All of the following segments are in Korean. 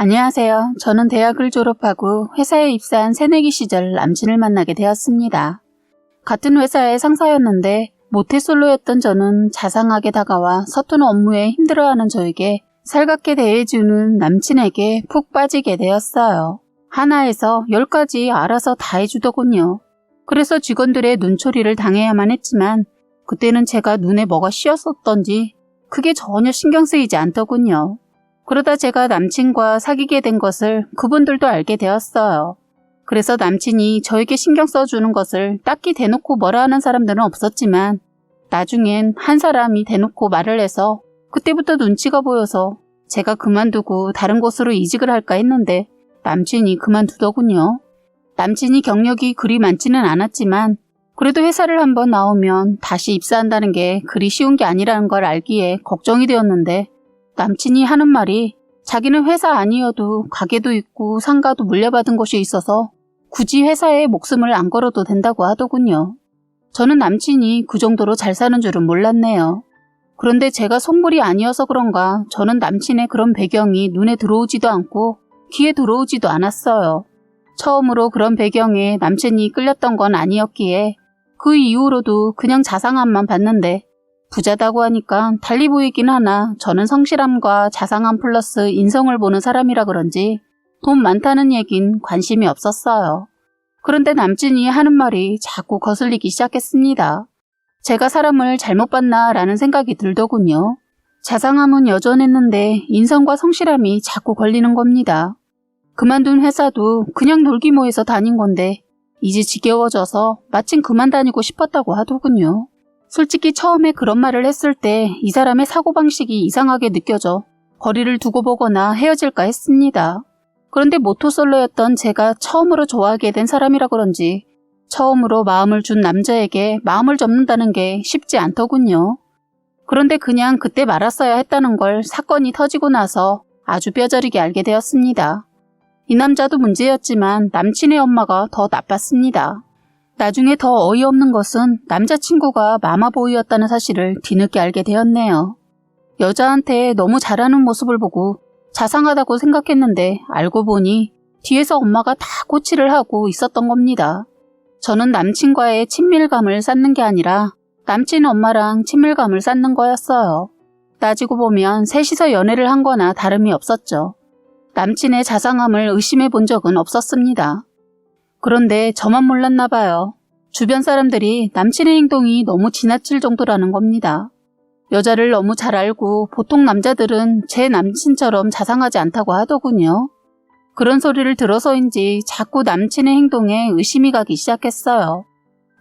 안녕하세요. 저는 대학을 졸업하고 회사에 입사한 새내기 시절 남친을 만나게 되었습니다. 같은 회사의 상사였는데 모태솔로였던 저는 자상하게 다가와 서툰 업무에 힘들어하는 저에게 살갑게 대해주는 남친에게 푹 빠지게 되었어요. 하나에서 10까지 알아서 다 해주더군요. 그래서 직원들의 눈초리를 당해야만 했지만 그때는 제가 눈에 뭐가 씌었었던지 그게 전혀 신경 쓰이지 않더군요. 그러다 제가 남친과 사귀게 된 것을 그분들도 알게 되었어요. 그래서 남친이 저에게 신경 써주는 것을 딱히 대놓고 뭐라 하는 사람들은 없었지만 나중엔 한 사람이 대놓고 말을 해서 그때부터 눈치가 보여서 제가 그만두고 다른 곳으로 이직을 할까 했는데 남친이 그만두더군요. 남친이 경력이 그리 많지는 않았지만 그래도 회사를 한번 나오면 다시 입사한다는 게 그리 쉬운 게 아니라는 걸 알기에 걱정이 되었는데 남친이 하는 말이 자기는 회사 아니어도 가게도 있고 상가도 물려받은 곳이 있어서 굳이 회사에 목숨을 안 걸어도 된다고 하더군요. 저는 남친이 그 정도로 잘 사는 줄은 몰랐네요. 그런데 제가 속물이 아니어서 그런가 저는 남친의 그런 배경이 눈에 들어오지도 않고 귀에 들어오지도 않았어요. 처음으로 그런 배경에 남친이 끌렸던 건 아니었기에 그 이후로도 그냥 자상함만 봤는데 부자다고 하니까 달리 보이긴 하나 저는 성실함과 자상함 플러스 인성을 보는 사람이라 그런지 돈 많다는 얘긴 관심이 없었어요. 그런데 남친이 하는 말이 자꾸 거슬리기 시작했습니다. 제가 사람을 잘못 봤나 라는 생각이 들더군요. 자상함은 여전했는데 인성과 성실함이 자꾸 걸리는 겁니다. 그만둔 회사도 그냥 놀기모해서 다닌 건데 이제 지겨워져서 마침 그만 다니고 싶었다고 하더군요. 솔직히 처음에 그런 말을 했을 때 이 사람의 사고방식이 이상하게 느껴져 거리를 두고 보거나 헤어질까 했습니다. 그런데 모토솔로였던 제가 처음으로 좋아하게 된 사람이라 그런지 처음으로 마음을 준 남자에게 마음을 접는다는 게 쉽지 않더군요. 그런데 그냥 그때 말았어야 했다는 걸 사건이 터지고 나서 아주 뼈저리게 알게 되었습니다. 이 남자도 문제였지만 남친의 엄마가 더 나빴습니다. 나중에 더 어이없는 것은 남자친구가 마마보이였다는 사실을 뒤늦게 알게 되었네요. 여자한테 너무 잘하는 모습을 보고 자상하다고 생각했는데 알고 보니 뒤에서 엄마가 다 코치를 하고 있었던 겁니다. 저는 남친과의 친밀감을 쌓는 게 아니라 남친 엄마랑 친밀감을 쌓는 거였어요. 따지고 보면 셋이서 연애를 한 거나 다름이 없었죠. 남친의 자상함을 의심해 본 적은 없었습니다. 그런데 저만 몰랐나 봐요. 주변 사람들이 남친의 행동이 너무 지나칠 정도라는 겁니다. 여자를 너무 잘 알고 보통 남자들은 제 남친처럼 자상하지 않다고 하더군요. 그런 소리를 들어서인지 자꾸 남친의 행동에 의심이 가기 시작했어요.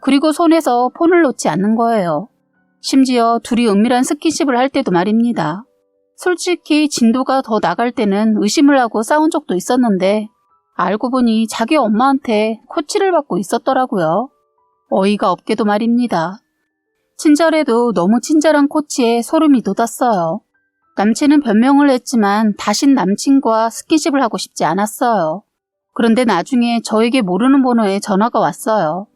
그리고 손에서 폰을 놓지 않는 거예요. 심지어 둘이 은밀한 스킨십을 할 때도 말입니다. 솔직히 진도가 더 나갈 때는 의심을 하고 싸운 적도 있었는데 알고 보니 자기 엄마한테 코치를 받고 있었더라고요. 어이가 없게도 말입니다. 친절해도 너무 친절한 코치에 소름이 돋았어요. 남친은 변명을 했지만 다신 남친과 스킨십을 하고 싶지 않았어요. 그런데 나중에 저에게 모르는 번호에 전화가 왔어요.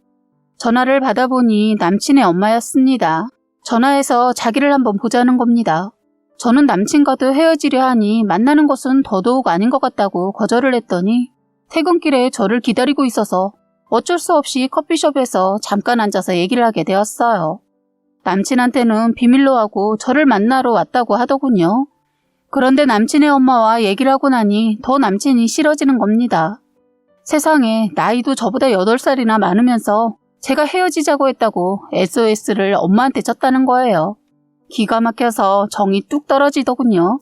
전화를 받아보니 남친의 엄마였습니다. 전화해서 자기를 한번 보자는 겁니다. 저는 남친과도 헤어지려 하니 만나는 것은 더더욱 아닌 것 같다고 거절을 했더니 퇴근길에 저를 기다리고 있어서 어쩔 수 없이 커피숍에서 잠깐 앉아서 얘기를 하게 되었어요. 남친한테는 비밀로 하고 저를 만나러 왔다고 하더군요. 그런데 남친의 엄마와 얘기를 하고 나니 더 남친이 싫어지는 겁니다. 세상에 나이도 저보다 8살이나 많으면서 제가 헤어지자고 했다고 SOS를 엄마한테 쳤다는 거예요. 기가 막혀서 정이 뚝 떨어지더군요.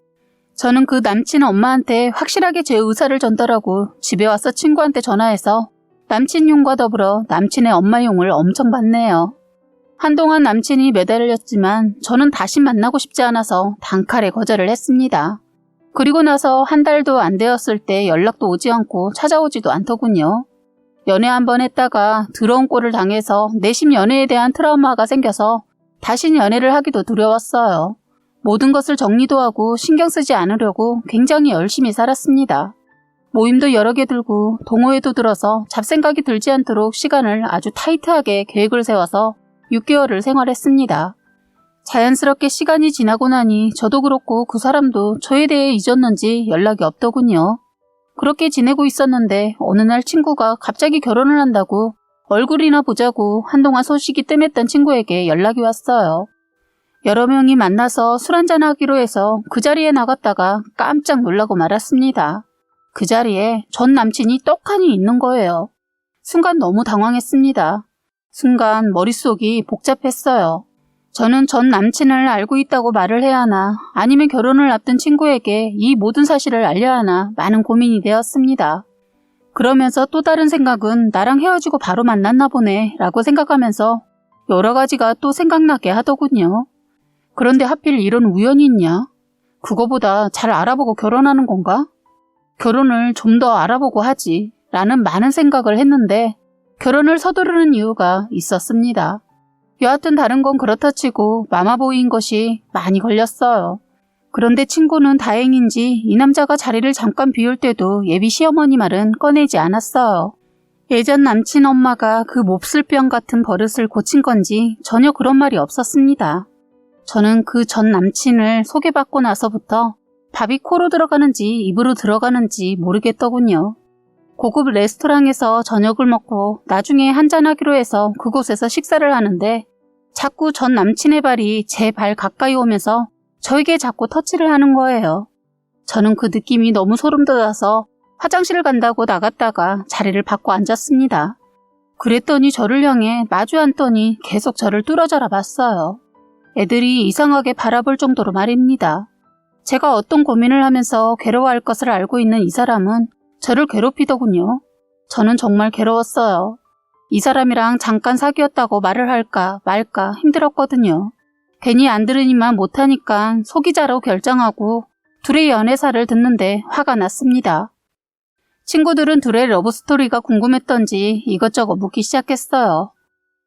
저는 그 남친 엄마한테 확실하게 제 의사를 전달하고 집에 와서 친구한테 전화해서 남친 용과 더불어 남친의 엄마 용을 엄청 받네요. 한동안 남친이 매달렸지만 저는 다시 만나고 싶지 않아서 단칼에 거절을 했습니다. 그리고 나서 한 달도 안 되었을 때 연락도 오지 않고 찾아오지도 않더군요. 연애 한번 했다가 더러운 꼴을 당해서 내심 연애에 대한 트라우마가 생겨서 다신 연애를 하기도 두려웠어요. 모든 것을 정리도 하고 신경 쓰지 않으려고 굉장히 열심히 살았습니다. 모임도 여러 개 들고 동호회도 들어서 잡생각이 들지 않도록 시간을 아주 타이트하게 계획을 세워서 6개월을 생활했습니다. 자연스럽게 시간이 지나고 나니 저도 그렇고 그 사람도 저에 대해 잊었는지 연락이 없더군요. 그렇게 지내고 있었는데 어느 날 친구가 갑자기 결혼을 한다고 얼굴이나 보자고 한동안 소식이 뜸했던 친구에게 연락이 왔어요. 여러 명이 만나서 술 한잔하기로 해서 그 자리에 나갔다가 깜짝 놀라고 말았습니다. 그 자리에 전 남친이 떡하니 있는 거예요. 순간 너무 당황했습니다. 순간 머릿속이 복잡했어요. 저는 전 남친을 알고 있다고 말을 해야 하나 아니면 결혼을 앞둔 친구에게 이 모든 사실을 알려야 하나 많은 고민이 되었습니다. 그러면서 또 다른 생각은 나랑 헤어지고 바로 만났나 보네 라고 생각하면서 여러 가지가 또 생각나게 하더군요. 그런데 하필 이런 우연이 있냐? 그거보다 잘 알아보고 결혼하는 건가? 결혼을 좀 더 알아보고 하지 라는 많은 생각을 했는데 결혼을 서두르는 이유가 있었습니다. 여하튼 다른 건 그렇다 치고 마마보이인 것이 많이 걸렸어요. 그런데 친구는 다행인지 이 남자가 자리를 잠깐 비울 때도 예비 시어머니 말은 꺼내지 않았어요. 예전 남친 엄마가 그 몹쓸병 같은 버릇을 고친 건지 전혀 그런 말이 없었습니다. 저는 그 전 남친을 소개받고 나서부터 밥이 코로 들어가는지 입으로 들어가는지 모르겠더군요. 고급 레스토랑에서 저녁을 먹고 나중에 한잔하기로 해서 그곳에서 식사를 하는데 자꾸 전 남친의 발이 제 발 가까이 오면서 저에게 자꾸 터치를 하는 거예요. 저는 그 느낌이 너무 소름 돋아서 화장실을 간다고 나갔다가 자리를 바꿔 앉았습니다. 그랬더니 저를 향해 마주 앉더니 계속 저를 뚫어져라 봤어요. 애들이 이상하게 바라볼 정도로 말입니다. 제가 어떤 고민을 하면서 괴로워할 것을 알고 있는 이 사람은 저를 괴롭히더군요. 저는 정말 괴로웠어요. 이 사람이랑 잠깐 사귀었다고 말을 할까 말까 힘들었거든요. 괜히 안 들으니만 못하니까 소기자로 결정하고 둘의 연애사를 듣는데 화가 났습니다. 친구들은 둘의 러브스토리가 궁금했던지 이것저것 묻기 시작했어요.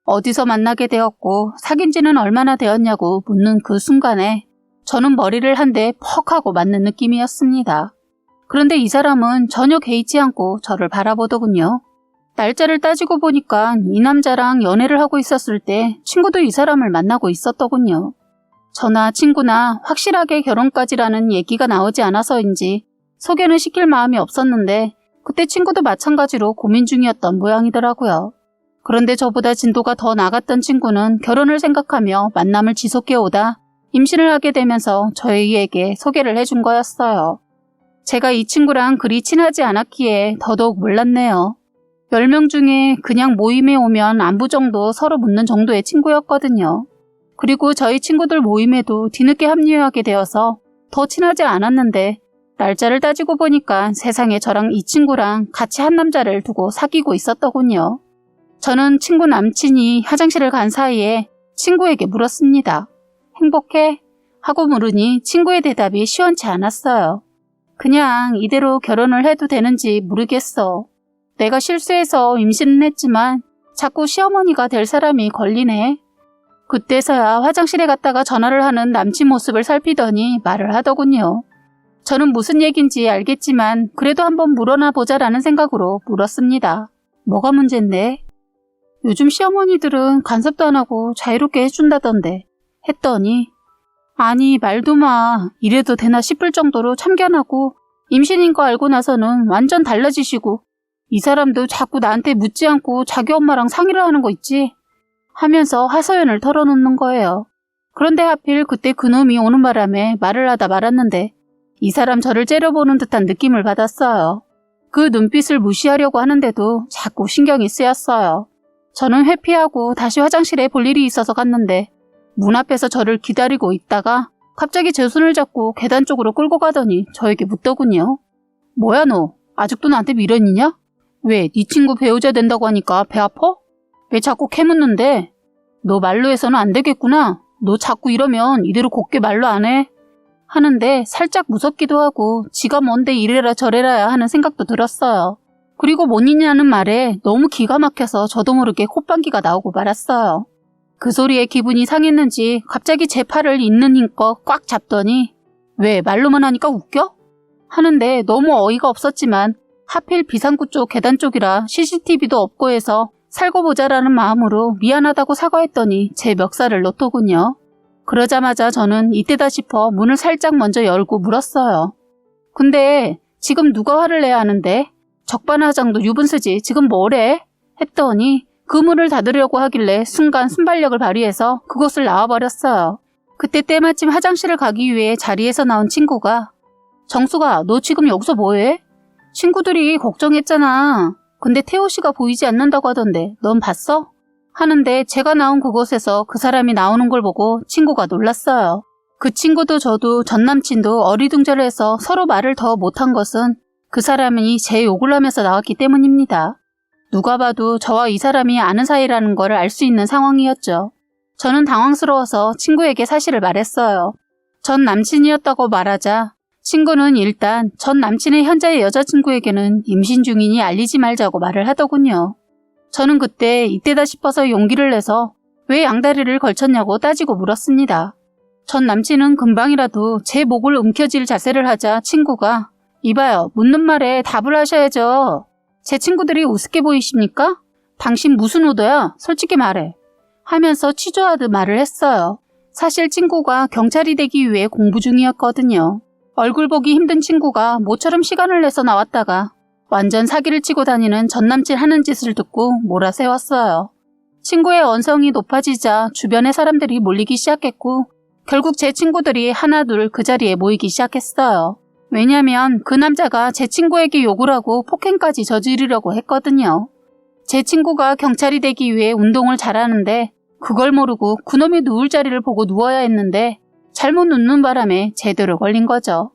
어디서 만나게 되었고 사귄 지는 얼마나 되었냐고 묻는 그 순간에 저는 머리를 한 대 퍽 하고 맞는 느낌이었습니다. 그런데 이 사람은 전혀 개의치 않고 저를 바라보더군요. 날짜를 따지고 보니까 이 남자랑 연애를 하고 있었을 때 친구도 이 사람을 만나고 있었더군요. 저나 친구나 확실하게 결혼까지라는 얘기가 나오지 않아서인지 소개는 시킬 마음이 없었는데 그때 친구도 마찬가지로 고민 중이었던 모양이더라고요. 그런데 저보다 진도가 더 나갔던 친구는 결혼을 생각하며 만남을 지속해 오다 임신을 하게 되면서 저희에게 소개를 해준 거였어요. 제가 이 친구랑 그리 친하지 않았기에 더더욱 몰랐네요. 10명 중에 그냥 모임에 오면 안부 정도 서로 묻는 정도의 친구였거든요. 그리고 저희 친구들 모임에도 뒤늦게 합류하게 되어서 더 친하지 않았는데 날짜를 따지고 보니까 세상에 저랑 이 친구랑 같이 한 남자를 두고 사귀고 있었더군요. 저는 친구 남친이 화장실을 간 사이에 친구에게 물었습니다. 행복해? 하고 물으니 친구의 대답이 시원치 않았어요. 그냥 이대로 결혼을 해도 되는지 모르겠어. 내가 실수해서 임신은 했지만 자꾸 시어머니가 될 사람이 걸리네. 그때서야 화장실에 갔다가 전화를 하는 남친 모습을 살피더니 말을 하더군요. 저는 무슨 얘긴지 알겠지만 그래도 한번 물어나 보자라는 생각으로 물었습니다. 뭐가 문제인데? 요즘 시어머니들은 간섭도 안 하고 자유롭게 해준다던데 했더니 아니 말도 마. 이래도 되나 싶을 정도로 참견하고 임신인 거 알고 나서는 완전 달라지시고 이 사람도 자꾸 나한테 묻지 않고 자기 엄마랑 상의를 하는 거 있지? 하면서 하소연을 털어놓는 거예요. 그런데 하필 그때 그놈이 오는 바람에 말을 하다 말았는데 이 사람 저를 째려보는 듯한 느낌을 받았어요. 그 눈빛을 무시하려고 하는데도 자꾸 신경이 쓰였어요. 저는 회피하고 다시 화장실에 볼 일이 있어서 갔는데 문 앞에서 저를 기다리고 있다가 갑자기 제 손을 잡고 계단 쪽으로 끌고 가더니 저에게 묻더군요. 뭐야 너? 아직도 나한테 미련이냐? 왜? 네 친구 배우자 된다고 하니까 배 아파? 왜 자꾸 캐묻는데? 너 말로 해서는 안 되겠구나. 너 자꾸 이러면 이대로 곱게 말로 안 해. 하는데 살짝 무섭기도 하고 지가 뭔데 이래라 저래라야 하는 생각도 들었어요. 그리고 뭐니냐는 말에 너무 기가 막혀서 저도 모르게 콧방귀가 나오고 말았어요. 그 소리에 기분이 상했는지 갑자기 제 팔을 있는 힘껏 꽉 잡더니 왜 말로만 하니까 웃겨? 하는데 너무 어이가 없었지만 하필 비상구 쪽 계단 쪽이라 CCTV도 없고 해서 살고 보자라는 마음으로 미안하다고 사과했더니 제 멱살을 놓더군요. 그러자마자 저는 이때다 싶어 문을 살짝 먼저 열고 물었어요. 근데 지금 누가 화를 내야 하는데? 적반하장도 유분수지 지금 뭐래? 했더니 그 문을 닫으려고 하길래 순간 순발력을 발휘해서 그곳을 나와버렸어요. 그때 때마침 화장실을 가기 위해 자리에서 나온 친구가 정수가 너 지금 여기서 뭐해? 친구들이 걱정했잖아. 근데 태호 씨가 보이지 않는다고 하던데 넌 봤어? 하는데 제가 나온 그곳에서 그 사람이 나오는 걸 보고 친구가 놀랐어요. 그 친구도 저도 전남친도 어리둥절해서 서로 말을 더 못한 것은 그 사람이 제 욕을 하면서 나왔기 때문입니다. 누가 봐도 저와 이 사람이 아는 사이라는 걸 알 수 있는 상황이었죠. 저는 당황스러워서 친구에게 사실을 말했어요. 전 남친이었다고 말하자 친구는 일단 전 남친의 현재의 여자친구에게는 임신 중이니 알리지 말자고 말을 하더군요. 저는 그때 이때다 싶어서 용기를 내서 왜 양다리를 걸쳤냐고 따지고 물었습니다. 전 남친은 금방이라도 제 목을 움켜쥘 자세를 하자 친구가 이봐요, 묻는 말에 답을 하셔야죠. 제 친구들이 우습게 보이십니까? 당신 무슨 의도야? 솔직히 말해. 하면서 취조하듯 말을 했어요. 사실 친구가 경찰이 되기 위해 공부 중이었거든요. 얼굴 보기 힘든 친구가 모처럼 시간을 내서 나왔다가 완전 사기를 치고 다니는 전남친 하는 짓을 듣고 몰아세웠어요. 친구의 언성이 높아지자 주변의 사람들이 몰리기 시작했고 결국 제 친구들이 하나둘 그 자리에 모이기 시작했어요. 왜냐면 그 남자가 제 친구에게 욕을 하고 폭행까지 저지르려고 했거든요. 제 친구가 경찰이 되기 위해 운동을 잘하는데 그걸 모르고 그놈이 누울 자리를 보고 누워야 했는데 잘못 눕는 바람에 제대로 걸린 거죠.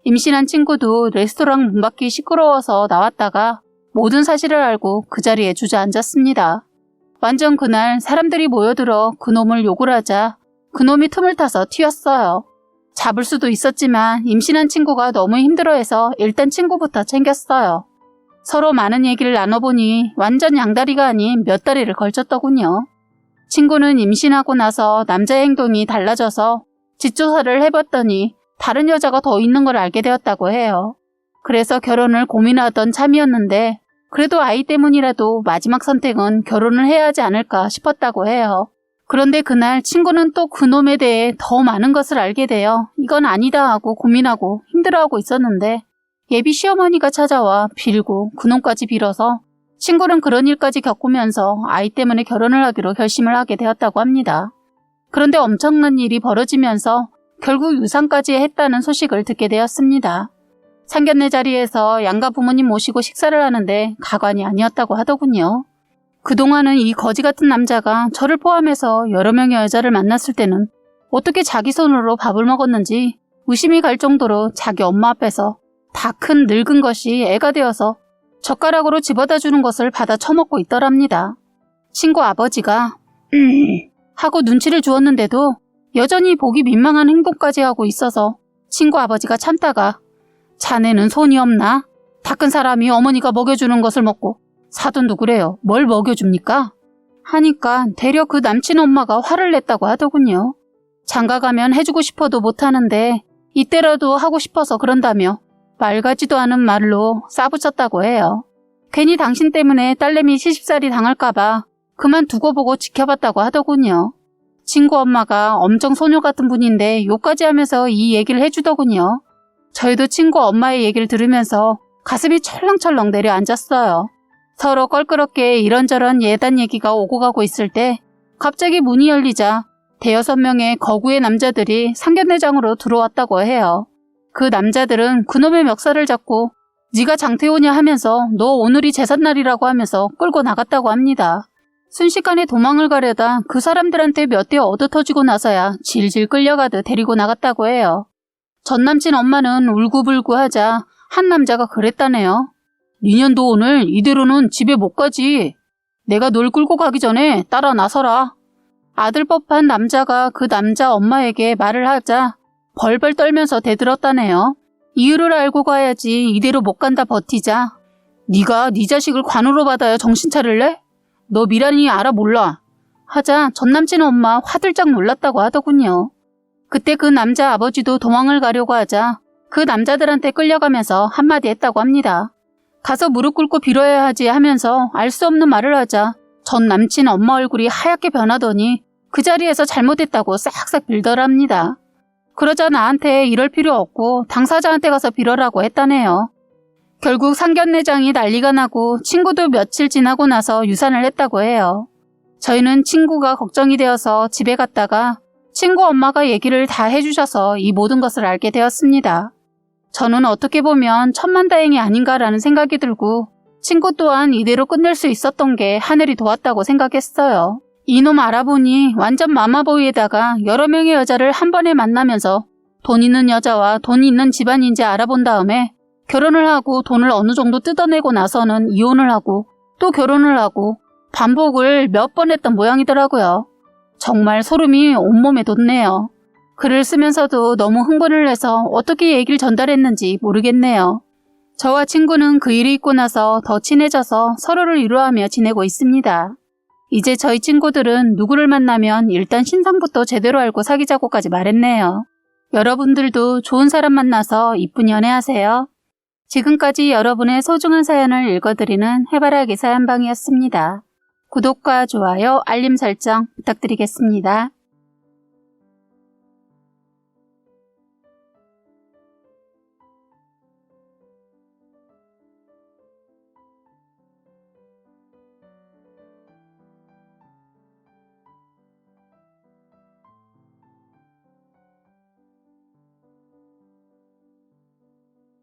임신한 친구도 레스토랑 문 밖이 시끄러워서 나왔다가 모든 사실을 알고 그 자리에 주저앉았습니다. 완전 그날 사람들이 모여들어 그놈을 욕을 하자 그놈이 틈을 타서 튀었어요. 잡을 수도 있었지만 임신한 친구가 너무 힘들어해서 일단 친구부터 챙겼어요. 서로 많은 얘기를 나눠보니 완전 양다리가 아닌 몇 다리를 걸쳤더군요. 친구는 임신하고 나서 남자의 행동이 달라져서 뒷조사를 해봤더니 다른 여자가 더 있는 걸 알게 되었다고 해요. 그래서 결혼을 고민하던 참이었는데 그래도 아이 때문이라도 마지막 선택은 결혼을 해야 하지 않을까 싶었다고 해요. 그런데 그날 친구는 또 그놈에 대해 더 많은 것을 알게 되어 이건 아니다 하고 고민하고 힘들어하고 있었는데 예비 시어머니가 찾아와 빌고 그놈까지 빌어서 친구는 그런 일까지 겪으면서 아이 때문에 결혼을 하기로 결심을 하게 되었다고 합니다. 그런데 엄청난 일이 벌어지면서 결국 유산까지 했다는 소식을 듣게 되었습니다. 상견례 자리에서 양가 부모님 모시고 식사를 하는데 가관이 아니었다고 하더군요. 그동안은 이 거지 같은 남자가 저를 포함해서 여러 명의 여자를 만났을 때는 어떻게 자기 손으로 밥을 먹었는지 의심이 갈 정도로 자기 엄마 앞에서 다 큰 늙은 것이 애가 되어서 젓가락으로 집어다 주는 것을 받아 처먹고 있더랍니다. 친구 아버지가 하고 눈치를 주었는데도 여전히 보기 민망한 행동까지 하고 있어서 친구 아버지가 참다가 자네는 손이 없나? 다 큰 사람이 어머니가 먹여주는 것을 먹고 사돈도 그래요. 뭘 먹여줍니까? 하니까 되려 그 남친 엄마가 화를 냈다고 하더군요. 장가가면 해주고 싶어도 못하는데 이때라도 하고 싶어서 그런다며 말 같지도 않은 말로 싸붙였다고 해요. 괜히 당신 때문에 딸내미 시집살이 당할까봐 그만 두고 보고 지켜봤다고 하더군요. 친구 엄마가 엄청 소녀 같은 분인데 욕까지 하면서 이 얘기를 해주더군요. 저희도 친구 엄마의 얘기를 들으면서 가슴이 철렁철렁 내려앉았어요. 서로 껄끄럽게 이런저런 예단 얘기가 오고 가고 있을 때 갑자기 문이 열리자 5-6명의 거구의 남자들이 상견례장으로 들어왔다고 해요. 그 남자들은 그놈의 멱살을 잡고 네가 장태호냐 하면서 너 오늘이 제삿날이라고 하면서 끌고 나갔다고 합니다. 순식간에 도망을 가려다 그 사람들한테 몇 대 얻어터지고 나서야 질질 끌려가듯 데리고 나갔다고 해요. 전남친 엄마는 울고불고 하자 한 남자가 그랬다네요. 니년도 오늘 이대로는 집에 못 가지. 내가 널 끌고 가기 전에 따라 나서라. 아들 법한 남자가 그 남자 엄마에게 말을 하자 벌벌 떨면서 대들었다네요. 이유를 알고 가야지 이대로 못 간다 버티자. 네가 네 자식을 관으로 받아야 정신 차릴래? 너 미란이 알아 몰라. 하자 전남친 엄마 화들짝 놀랐다고 하더군요. 그때 그 남자 아버지도 도망을 가려고 하자 그 남자들한테 끌려가면서 한마디 했다고 합니다. 가서 무릎 꿇고 빌어야 하지 하면서 알 수 없는 말을 하자 전 남친 엄마 얼굴이 하얗게 변하더니 그 자리에서 잘못했다고 싹싹 빌더랍니다. 그러자 나한테 이럴 필요 없고 당사자한테 가서 빌어라고 했다네요. 결국 상견례장이 난리가 나고 친구도 며칠 지나고 나서 유산을 했다고 해요. 저희는 친구가 걱정이 되어서 집에 갔다가 친구 엄마가 얘기를 다 해주셔서 이 모든 것을 알게 되었습니다. 저는 어떻게 보면 천만다행이 아닌가라는 생각이 들고 친구 또한 이대로 끝낼 수 있었던 게 하늘이 도왔다고 생각했어요. 이놈 알아보니 완전 마마보이에다가 여러 명의 여자를 한 번에 만나면서 돈 있는 여자와 돈 있는 집안인지 알아본 다음에 결혼을 하고 돈을 어느 정도 뜯어내고 나서는 이혼을 하고 또 결혼을 하고 반복을 몇 번 했던 모양이더라고요. 정말 소름이 온몸에 돋네요. 글을 쓰면서도 너무 흥분을 해서 어떻게 얘기를 전달했는지 모르겠네요. 저와 친구는 그 일이 있고 나서 더 친해져서 서로를 위로하며 지내고 있습니다. 이제 저희 친구들은 누구를 만나면 일단 신상부터 제대로 알고 사귀자고까지 말했네요. 여러분들도 좋은 사람 만나서 이쁜 연애하세요. 지금까지 여러분의 소중한 사연을 읽어드리는 해바라기 사연방이었습니다. 구독과 좋아요, 알림 설정 부탁드리겠습니다.